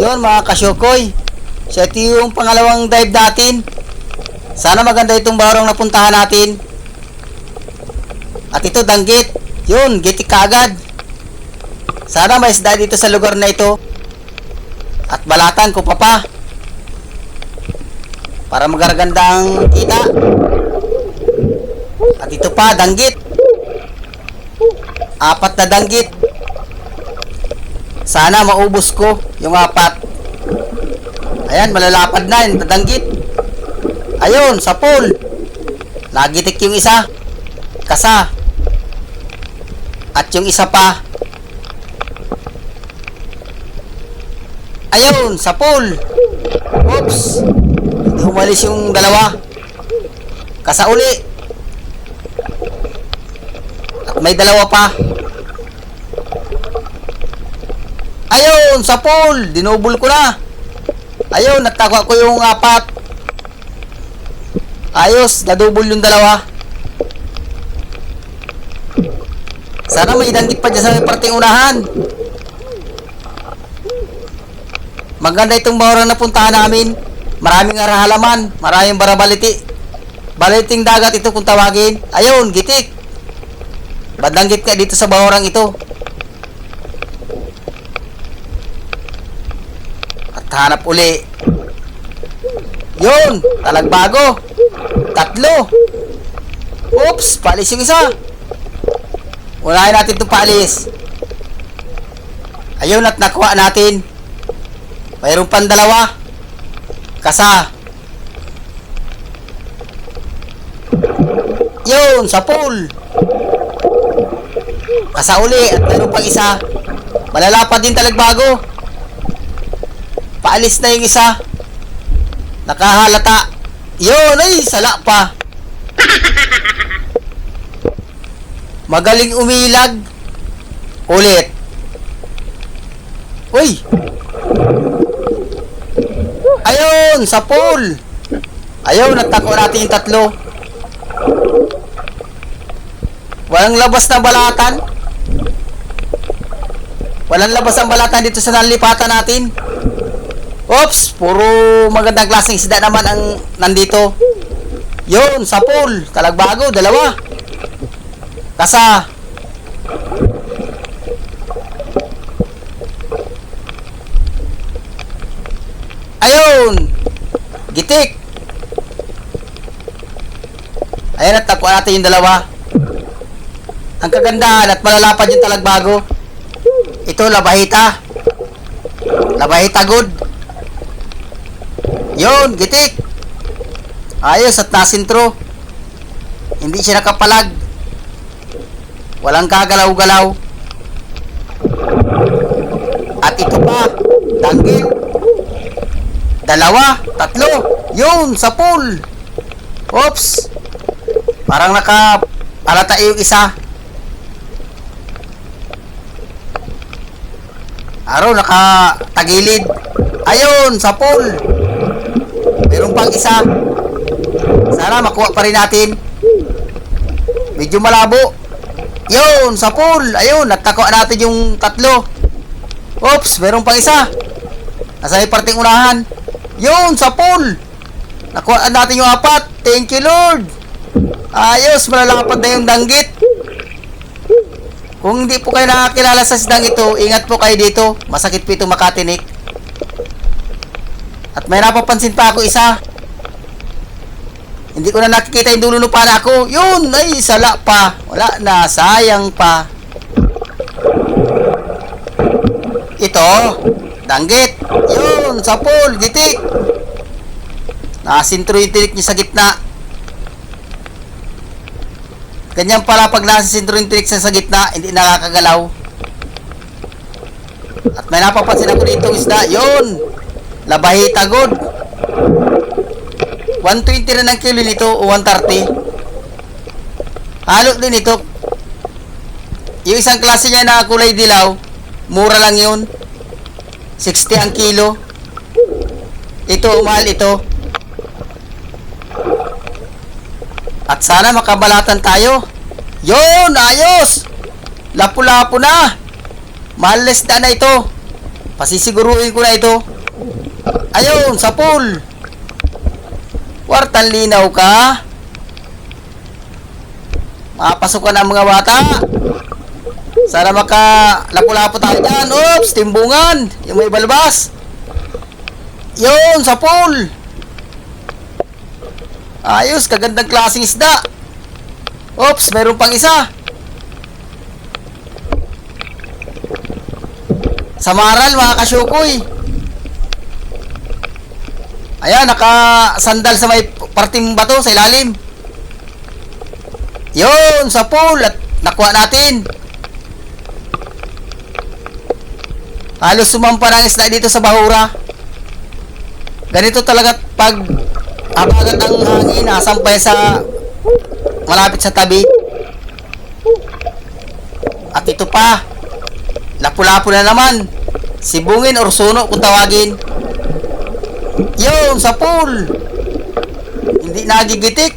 Yun mga kasyukoy, siya ito yung pangalawang dive natin. Sana maganda itong barong napuntahan natin. At ito danggit. Yun, gitik kaagad. Sana may isda dito sa lugar na ito. At balatan ko pa. Para magaragandang kita. At ito pa, danggit. 4 na danggit. Sana maubos ko yung 4. Ayan, malalapad na yung danggit. Ayun, sa pool. Nagitik yung isa. Kasa. At yung isa pa. Ayun, sa pool. Oops. Hindi umalis yung dalawa. Kasa uli. At may dalawa pa. Ayun, sa pool. Dinubol ko na. Ayun, nagtakwa ko yung 4. Ayos, nadubol yung dalawa. Sana may danggit pa dyan sa parting unahan. Maganda itong bahura na puntahan namin. Maraming halaman, maraming barabaliti. Baliting dagat ito kung tawagin. Ayun, gitik. Badanggit ka dito sa bahurang ito. At hanap uli. Yun, talagbago. 3. Oops, palis yung isa. Unahin natin itong palis. Ayun, at nakuha natin. Mayroon pang 2. Kasa. Yun, sa pool. Kasa uli. At mayroon pang isa. Malalapad din talagbago. Paalis na yung isa. Nakahalata. Yun, ay, sala pa. Magaling umilag. Ulit. Uy. Ayun, sa pool. Ayun, natako natin yung 3. Walang labas na balatan. Walang labas ang balatan dito sa nalipatan natin. Oops, puro magandang klaseng isda naman ang nandito. Yun, sa pool. Talagbago, 2. Kasa. Ayun. Gitik. Ayan, at nakuha natin yung 2. Ang kagandahan at malalapad yung talagbago. Ito, labahita. Labahita good. Yun, gitik. Ayos at nasintro. Hindi siya nakapalag. Walang kagalaw-galaw. At ito pa, danggit. 2, 3. Yun, sa pool. Oops. Parang naka-alata yung isa. Araw, naka-tagilid. Ayun, sa pool. Meron pang isa. Sana makuha pa rin natin. Medyo malabo. Yun, sa pool. Ayun, natakuha natin yung 3. Oops, meron pang isa. Nasa may parting unahan. Yun, sa pool. Nakuha natin yung 4. Thank you, Lord. Ayos, malalapad na yung danggit. Kung hindi po kayo nakakilala sa sidang ito, ingat po kayo dito. Masakit po ito makatinik. At may napapansin pa ako isa. Hindi ko na nakikita yung dulo ng pana ako. Yun, ay, sala pa. Wala na, sayang pa. Ito, danggit. Yun, sa pool, gitik. Nakasintro yung tinik niya sa gitna. Ganyan pala pag nakasintro yung tinik sa gitna, hindi nakakagalaw. At may napapansin ako dito isda. Yun, labahita good. 120 na ng kilo nito o 130. Halo din ito. Yung isang klase niya na kulay dilaw, mura lang yun. 60 ang kilo. Ito, mahal ito. At sana makabalatan tayo. Yun, ayos. Lapu-lapu na. Mahal na ito. Pasisiguruhin ko na ito. Ayun, sa pool. Kwartang linaw ka. Makapasok ka ng mga bata. Sana maka-lapo-lapo tayo dyan. Oops, timbungan. Yung may balbas. Yun, sa pool. Ayos, kagandang klaseng isda. Oops, mayroon pang isa. Sa maral, mga kasyukoy. Ayan, nakasandal sa may parting bato sa ilalim. Yun, sa pool. At nakuha natin. Halos sumampa ng isda dito sa bahura. Ganito talaga pag abagat ang hangin, nasampay sa malapit sa tabi. At ito pa, lapu-lapu na naman. Sibungin or suno kung tawagin. Yun, sa pool. Hindi nagigitik.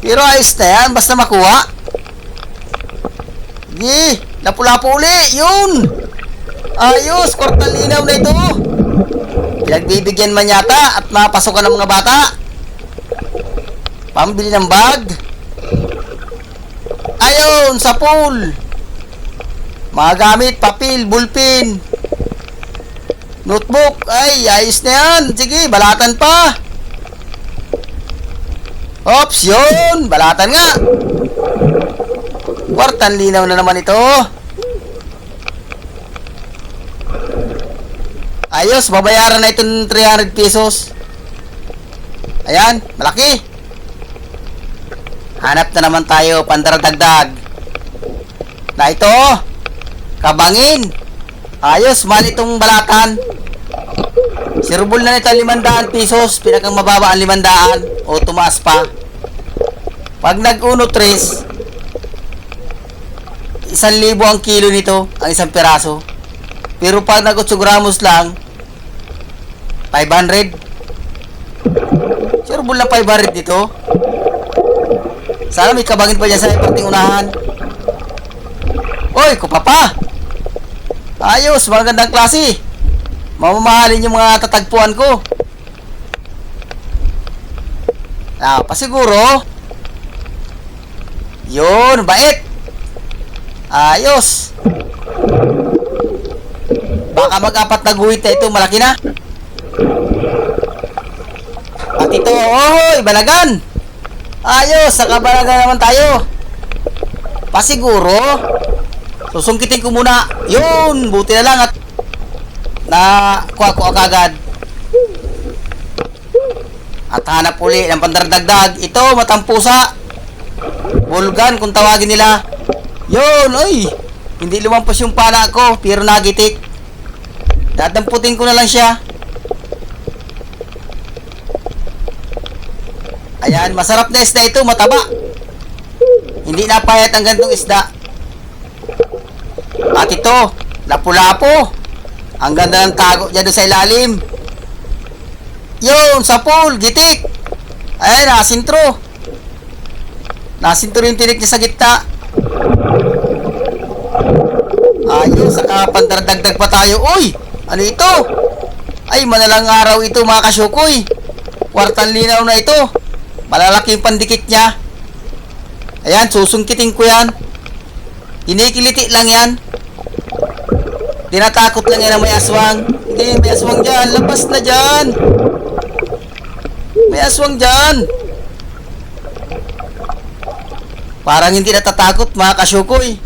Pero ayos na yan, basta makuha. Sige, lapu-lapu uli. Yun. Ayos, kwartang linaw na ito. Pinagbibigyan man yata at mapasokan ng mga bata. Pambili ng bag. Ayun, sa pool. Mga gamit, papel, bulpin, notebook. Ay, ayos na yan. Sige, balatan pa. Ops, yun. Balatan nga. Kwartang linaw na naman ito. Ayos, babayaran na itong 300 pesos. Ayan, malaki. Hanap na naman tayo, pandaragdagdag. Na ito, kabangin. Ayos, man itong balatan. Sirbol na nito 500 pesos. Pinakang mababa ang 500 o tumaas pa. Pag nag-uno 3, 1,000 ang kilo nito, ang isang piraso. Pero pag nag-8 gramos lang, 500. Sirbol na 500 dito. Sana may kabangin pa dyan sa parting unahan. Oy, kupapa. Ayos, magandang klase. Mamamahalin yung mga tatagpuan ko. Pasiguro. Yun, bait. Ayos. Baka mag-apat na guhit na ito, malaki na. At ito, ohoy, balagan. Ayos, nakabalagan naman tayo. Pasiguro. Susungkitin ko muna. Yun, buti na lang at nakuha ko agad. At hanap uli ng pandaragdagdag. Ito, matampusa. Bulgan kung tawagin nila. Yun, ay. Hindi lumampas yung pala ko, pero nagitik. Dadamputin ko na lang siya. Ayan, masarap na isda ito, mataba. Hindi napayat ang gantong isda. At ito, lapu-lapo. Ang ganda ng tago dyan sa ilalim. Yun, sa pool, gitik. Ayan, nasintro. Nasintro yung tinik niya sa gitna. Ayun, saka pandardagdag pa tayo. Uy, ano ito? Ay, manalang araw ito mga kasyukoy. Kwartang linaw na ito. Malalaki yung pandikit niya. Ayan, susungkitin ko yan. Kinikiliti lang yan. Tinatakot lang yan ang may aswang. Hindi, may aswang dyan. Labas na dyan. May aswang dyan. Parang hindi natatakot mga kasyukoy.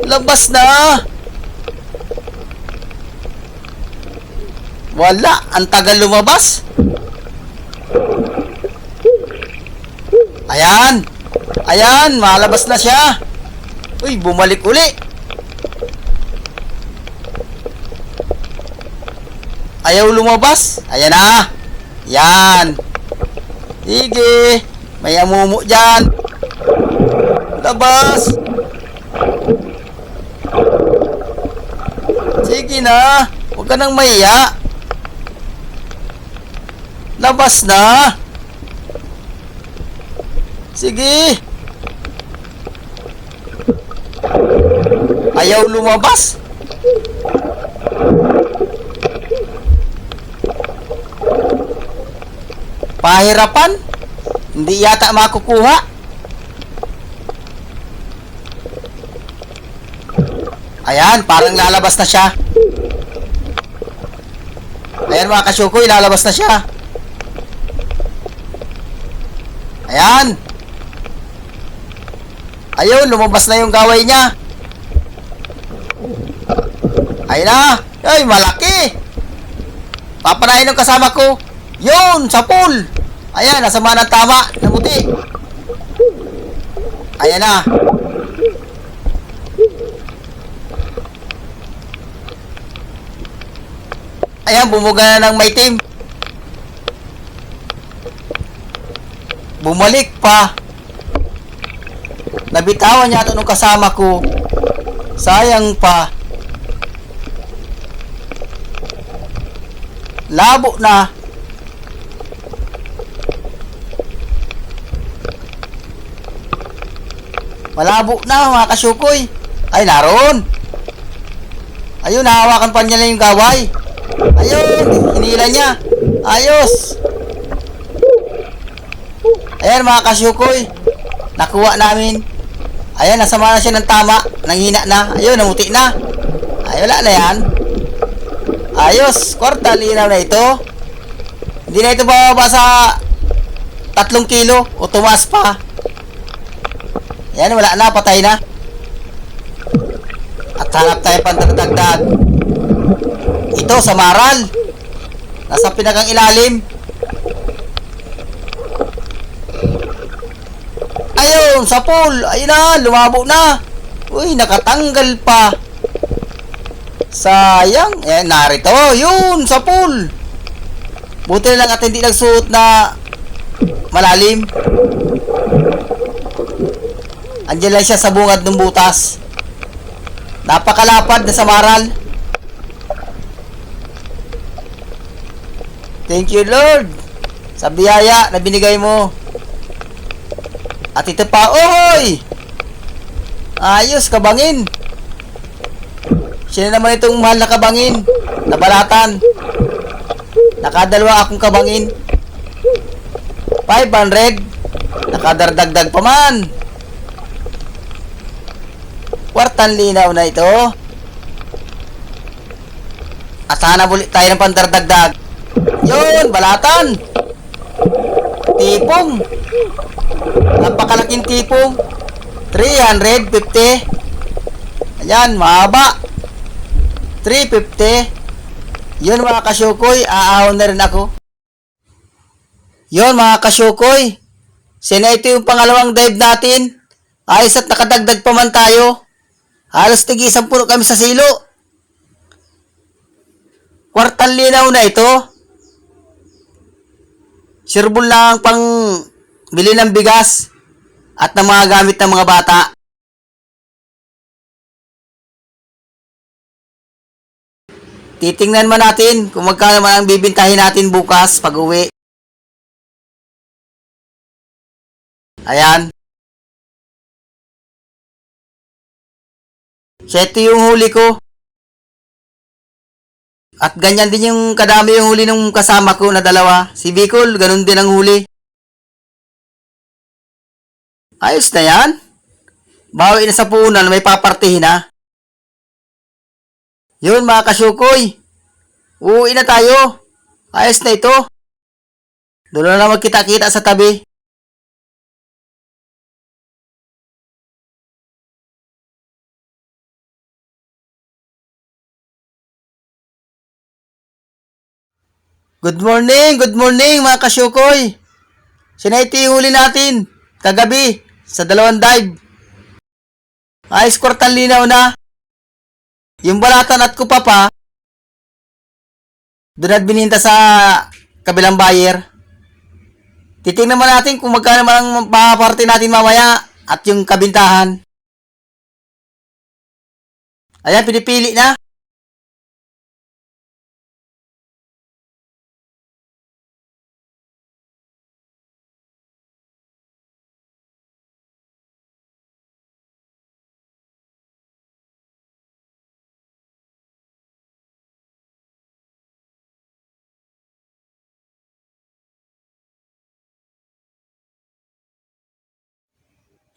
Labas na. Wala, ang tagal lumabas. Ayan. Ayan, malabas na siya. Uy, bumalik uli. Ayaw lumabas. Ayan na. Yan. Sige. May amumu dyan. Labas. Sige na. Huwag ka nang mahiya. Labas na. Sige. Ayaw lumabas. Pahirapan. Hindi yata makukuha. Ayan, parang lalabas na siya. Ayan mga kasyukoy, lalabas na siya. Ayan. Ayun, lumabas na yung gaway niya. Ayun na. Ay, malaki. Papanayin ng kasama ko. Yun, sa pool. Ayan, nasama ng tama. Namuti. Ayan na. Ayan, bumuga na ng maitim. Bumalik pa. Nabitawan niya ito nung kasama ko. Sayang pa. Labo na. Malabo na mga kasyukoy. Ay, naroon. Ayun, nahawakan pa niya lang yung gaway. Ayun, hinila niya. Ayos. Ayan mga kasyukoy. Nakuha namin. Ayan, nasama na siya ng tama. Nanghina na. Ayun, namuti na. Ay, wala na yan. Ayos. Kwarta, linaw na ito. Hindi na ito bababa sa 3 kilo o tumaas pa. Ayan, wala na. Patay na. At hanap tayo pantagdagdag. Ito, sa maral. Nasa pinakang ilalim. Ayun, sa pool. Ayun na, lumabo na. Uy, nakatanggal pa. Sayang. Ayan, narito. Yun, sa pool. Buti na lang at hindi nagsuot na malalim. Andiyan lang siya sa bungad ng butas. Napakalapad na sa maral. Thank you, Lord, sa biyaya na binigay mo. At ito pa, ohoy! Ayos, kabangin. Siya naman itong mahal na kabangin. Nabalatan. Nakadalawa akong kabangin. 500. Nakadardagdag pa man. Kwartan linaw na ito. At sana ulit tayo ng pandardagdag. Yun, balatan. Tipong. Napakalaking tipong. 350. Ayan, mahaba. 350. Yun mga kasyukoy, aahon na rin ako. Yun mga kasyukoy. Sina ito yung pangalawang dive natin. Ayos at nakadagdag pa man tayo. Halos tig-isang puno kami sa silo. Kwartang linaw na ito. Sirbol lang pang bili ng bigas at ng mga gamit ng mga bata. Titingnan man natin kung magkano man ang bibintahin natin bukas pag uwi. Ayan. So, ito yung huli ko. At ganyan din yung kadami yung huli ng kasama ko na dalawa. Si Bicol, ganun din ang huli. Ayos na yan. Bawi na sa punan, may papartihin na. Yun mga kasyukoy. Uuwi na tayo. Ayos na ito. Doon na lang magkita-kita sa tabi. Good morning mga kasyukoy. Sinaiti yung huli natin. Kagabi, sa 2 dive. Ayos, kwartang linaw na. Yung balatan at kupa pa, doon at bininta sa kabilang buyer. Titingnan naman natin kung magkano man ang paparte natin mamaya at yung kabintahan. Ayan, pinipili na.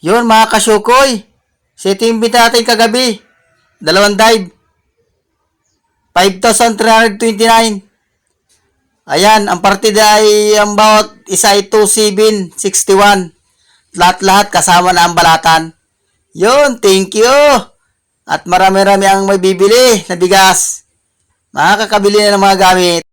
Yun mga kasyukoy. So ito yung binta natin kagabi. 2 dive. 5,329. Ayan, ang partida ay ang bawat isa ay 2,761. Lahat-lahat kasama na ang balatan. Yun, thank you. At marami-rami ang may bibili na bigas. Makakabili na ng mga gamit.